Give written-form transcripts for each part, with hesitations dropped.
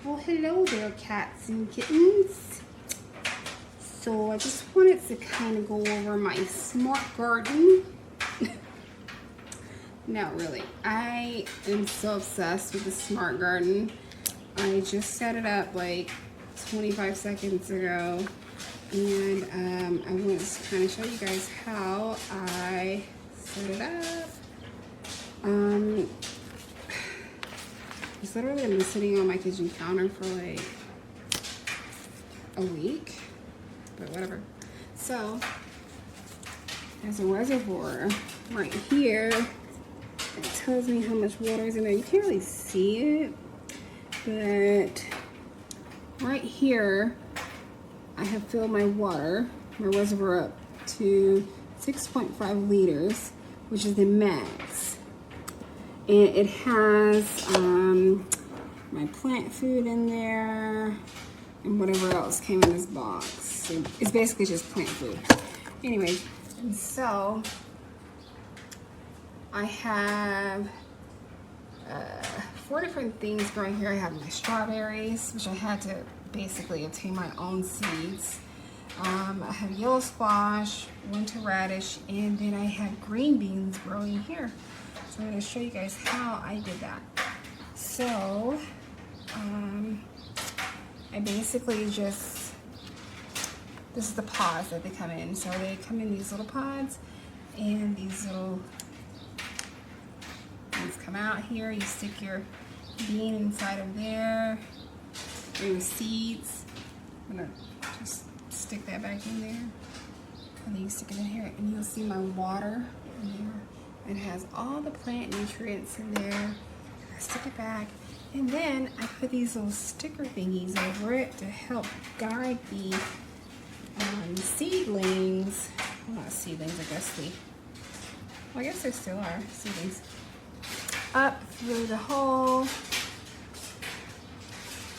Well, hello there, cats and kittens. So I just wanted to kind of go over my smart garden. Not really. I am so obsessed with the smart garden. I just set it up like 25 seconds ago, and I wanted to kind of show you guys how I set it up. It's literally been sitting on my kitchen counter for like a week, but whatever. So there's a reservoir right here. It tells me how much water is in there. You can't really see it, but right here I have filled my reservoir up to 6.5 liters, which is the max. And it has my plant food in there and whatever else came in this box. So it's basically just plant food. Anyway, so I have 4 different things growing here. I have my strawberries, which I had to basically obtain my own seeds. I have yellow squash, winter radish, and then I have green beans growing here. So I'm going to show you guys how I did that. So I basically just, this is the pods that they come in. So they come in these little pods, and these little things come out here. You stick your bean inside of there, or your seeds. I'm going to just stick that back in there, and then you stick it in here, and you'll see my water in there. It has all the plant nutrients in there. I stick it back, and then I put these little sticker thingies over it to help guide the seedlings. Well, not seedlings, I guess they still are seedlings. Up through the hole.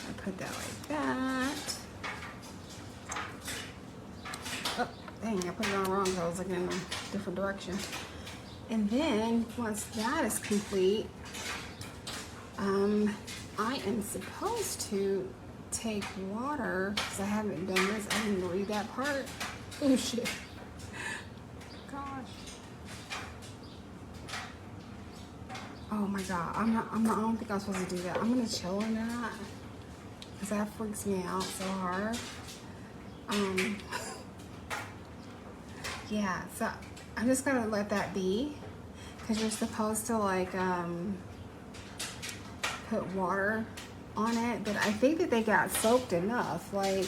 I put that like that. Oh, dang, I put it on wrong because I was looking in a different direction. And then once that is complete, I am supposed to take water, because I haven't done this. I didn't read that part. Oh shit. Gosh. Oh my god. I don't think I'm supposed to do that. I'm gonna chill on that, because that freaks me out so hard. Yeah, so I'm just gonna let that be, because you're supposed to like put water on it, but I think that they got soaked enough. Like,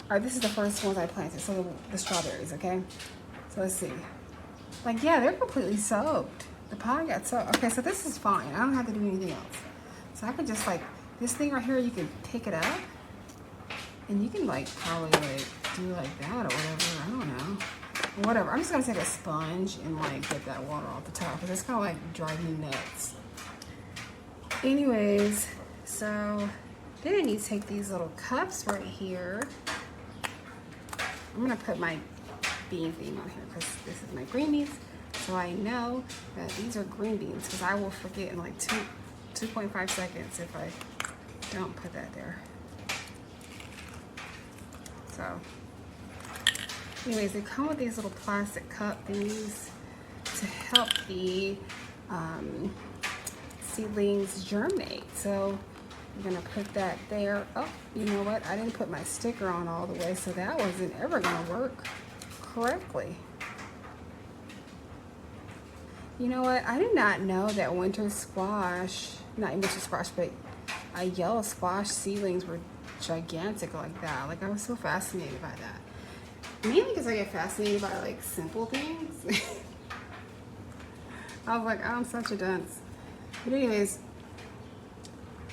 all right, this is the first ones I planted, so the strawberries, okay? So let's see. Like, yeah, they're completely soaked. The pot got soaked. Okay, so this is fine. I don't have to do anything else. So I can just like, this thing right here, you can pick it up, and you can like probably like do like that or whatever. I don't know. Whatever. I'm just gonna take a sponge and like get that water off the top, because it's kind of like driving me nuts. Anyways, so then I need to take these little cups right here. I'm gonna put my bean theme on here, because this is my green beans, so I know that these are green beans, because I will forget in like 2.5 seconds if I don't put that there. So anyways, they come with these little plastic cup thingies to help the seedlings germinate. So I'm gonna put that there. Oh, you know what? I didn't put my sticker on all the way, so that wasn't ever gonna work correctly. You know what? I did not know that winter squash, not winter squash, but yellow squash seedlings were gigantic like that. Like, I was so fascinated by that. Mainly because I get fascinated by like simple things. I was like, oh, I'm such a dunce. But anyways,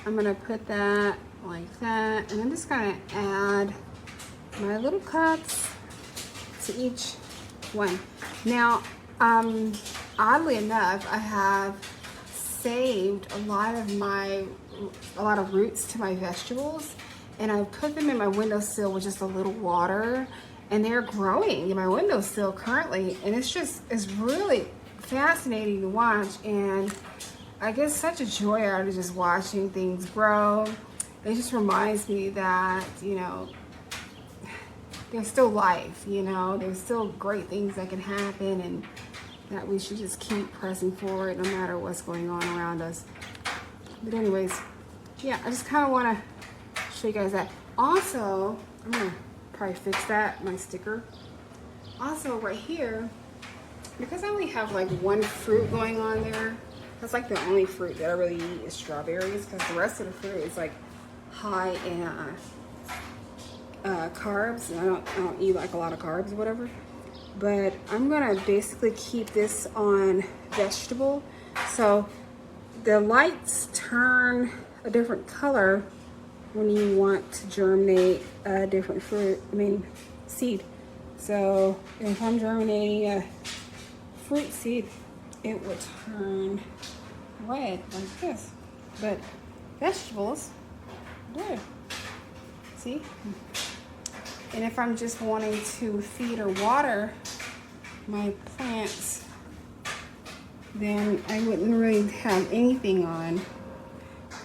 I'm gonna put that like that, and I'm just gonna add my little cups to each one. Now, oddly enough, I have saved a lot of roots to my vegetables, and I put them in my windowsill with just a little water, and they're growing in my windowsill currently, and it's really fascinating to watch, and I get such a joy out of just watching things grow. it just reminds me that, you know, there's still life, you know, there's still great things that can happen, and that we should just keep pressing forward no matter what's going on around us. But anyways, yeah, I just kind of want to show you guys that. Also, I'm going to probably fix that, my sticker. Also, right here, because I only have like one fruit going on there, that's like the only fruit that I really eat is strawberries, because the rest of the fruit is like high in carbs, and I don't eat like a lot of carbs or whatever. But I'm gonna basically keep this on vegetable. So the lights turn a different color when you want to germinate a different fruit, seed. So if I'm germinating a fruit seed, it would turn red like this. But vegetables, blue. See? And if I'm just wanting to feed or water my plants, then I wouldn't really have anything on,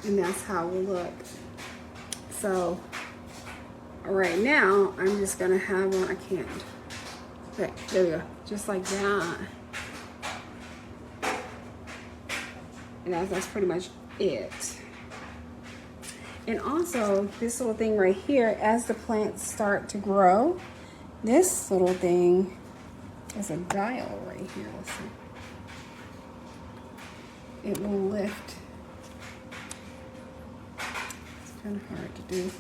and that's how it will look. So right now, I'm just gonna have one. I can't. Okay, there we go. Just like that. And that's pretty much it. And also, this little thing right here, as the plants start to grow, this little thing is a dial right here. Let's see. It will lift. It's kind of hard to do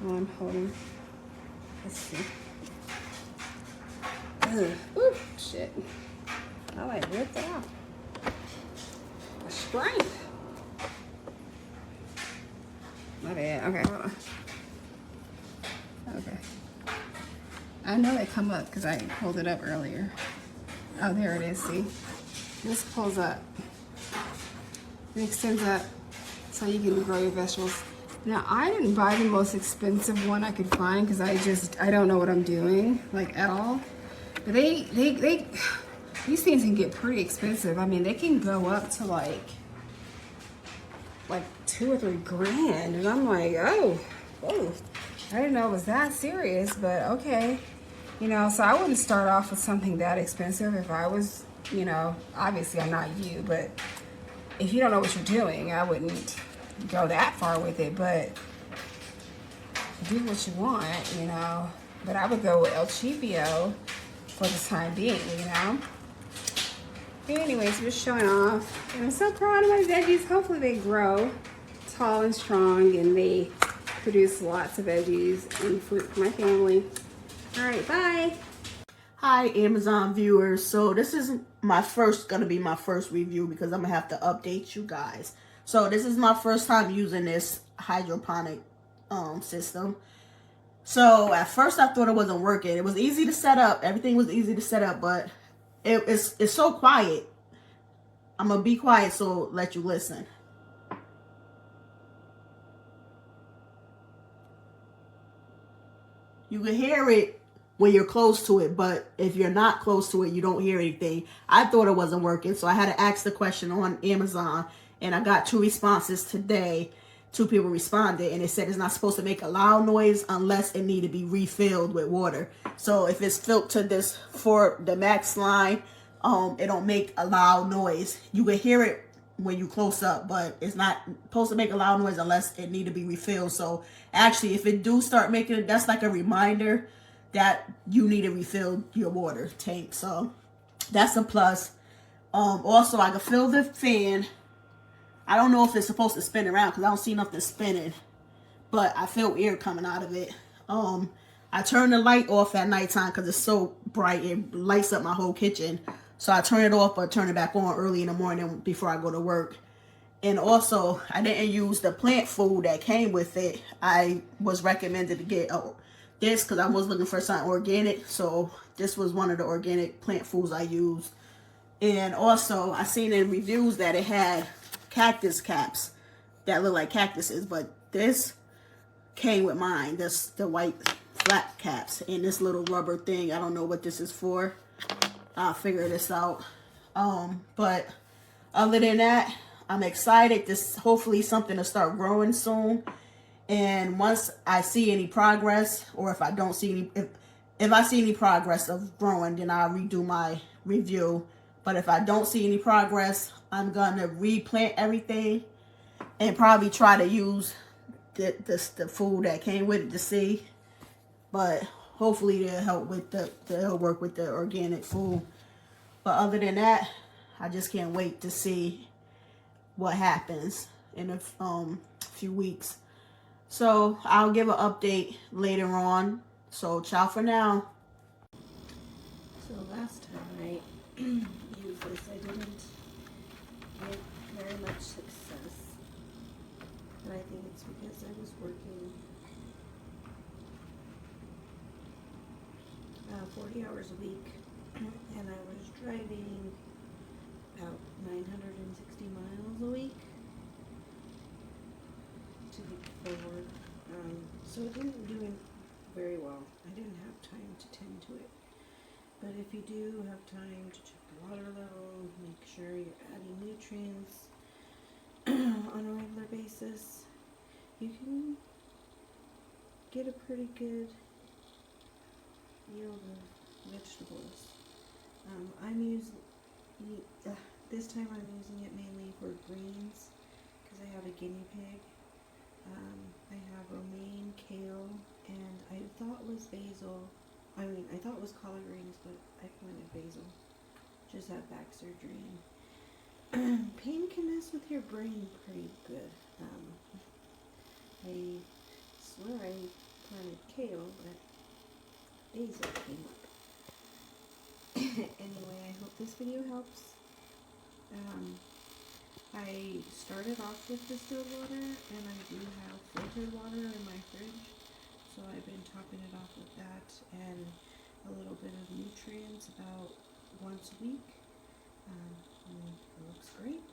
while I'm holding. Let's see. Ugh. Ooh, shit. I like ripped it off. A strength. My bad. Okay, hold on. Okay. I know they come up because I pulled it up earlier. Oh, there it is. See? This pulls up. It extends up so you can grow your vegetables. Now, I didn't buy the most expensive one I could find because I don't know what I'm doing, like, at all. But these things can get pretty expensive. I mean, they can go up to like $2 or $3 grand, and I'm like, oh, I didn't know it was that serious, but okay, you know. So I wouldn't start off with something that expensive if I was, you know, obviously I'm not you, but if you don't know what you're doing, I wouldn't go that far with it, but do what you want, you know. But I would go with El Cheapio for the time being, you know. But anyways, I'm just showing off, and I'm so proud of my veggies. Hopefully they grow tall and strong, and they produce lots of veggies and fruit for my family. All right, bye. Hi, Amazon viewers. So this is gonna be my first review because I'm gonna have to update you guys. So this is my first time using this hydroponic system. So at first I thought it wasn't working. It was easy to set up. Everything was easy to set up, but it's so quiet. I'm gonna be quiet so let you listen. You can hear it when you're close to it, but if you're not close to it, you don't hear anything. I thought it wasn't working, so I had to ask the question on Amazon, and I got 2 responses today. 2 people responded, and it said it's not supposed to make a loud noise unless it need to be refilled with water. So if it's filled to this for the max line, it don't make a loud noise. You can hear it when you close up, but it's not supposed to make a loud noise unless it need to be refilled. So actually, if it do start making it, that's like a reminder that you need to refill your water tank. So that's a plus. Also, I can feel the fan. I don't know if it's supposed to spin around because I don't see nothing spinning, but I feel air coming out of it. I turn the light off at nighttime because it's so bright. It lights up my whole kitchen. So I turn it off, but turn it back on early in the morning before I go to work. And also, I didn't use the plant food that came with it. I was recommended to get this because I was looking for something organic. So this was one of the organic plant foods I used. And also, I seen in reviews that it had cactus caps that look like cactuses, but this came with mine. This the white flat caps and this little rubber thing. I don't know what this is for. I'll figure this out. But other than that, I'm excited. This hopefully something to start growing soon. And once I see any progress, or if I don't see any, if I see any progress of growing, then I'll redo my review. But if I don't see any progress, I'm gonna replant everything and probably try to use the food that came with it to see. But hopefully they'll work with the organic food. But other than that, I just can't wait to see what happens in a few weeks. So I'll give an update later on. So ciao for now. So last time I used this, I didn't get very much success. And I think it's because I was working 40 hours a week, and I was driving about 960 miles a week to get forward. So it didn't do it very well. I didn't have time to tend to it. But if you do have time to check the water level, make sure you're adding nutrients on a regular basis, you can get a pretty good yield of vegetables. This time I'm using it mainly for greens because I have a guinea pig. I have romaine, kale, and I thought it was basil. I thought it was collard greens, but I planted basil. Just had back surgery. And pain can mess with your brain pretty good. I swear I planted kale, but basil came up. Anyway, I hope this video helps. I started off with distilled water, and I do have filtered water in my fridge. So I've been topping it off with that and a little bit of nutrients about once a week. And it looks great.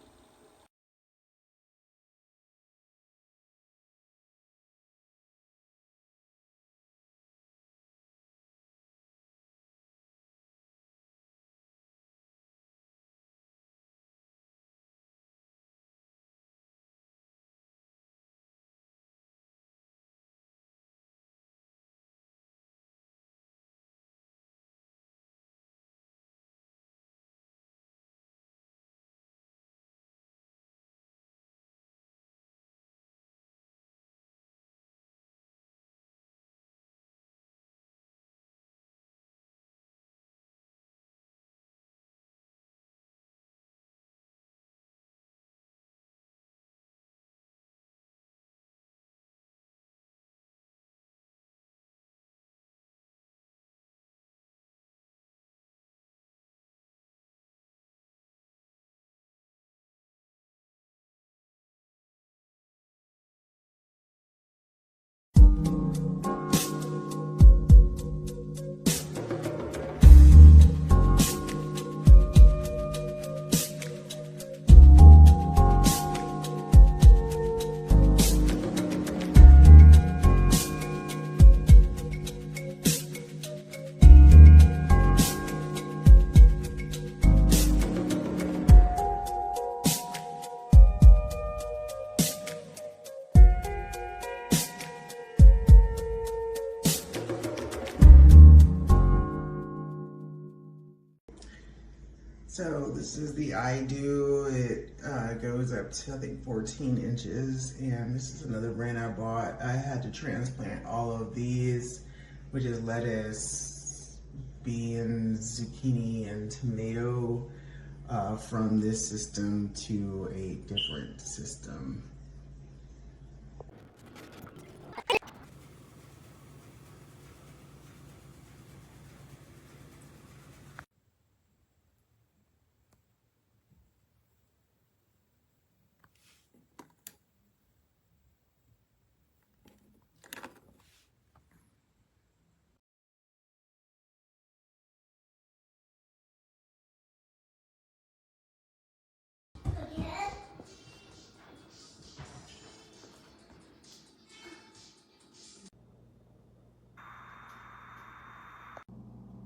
So this is the iDOO. It goes up to I think 14 inches, and this is another brand I bought. I had to transplant all of these, which is lettuce, beans, zucchini, and tomato, from this system to a different system.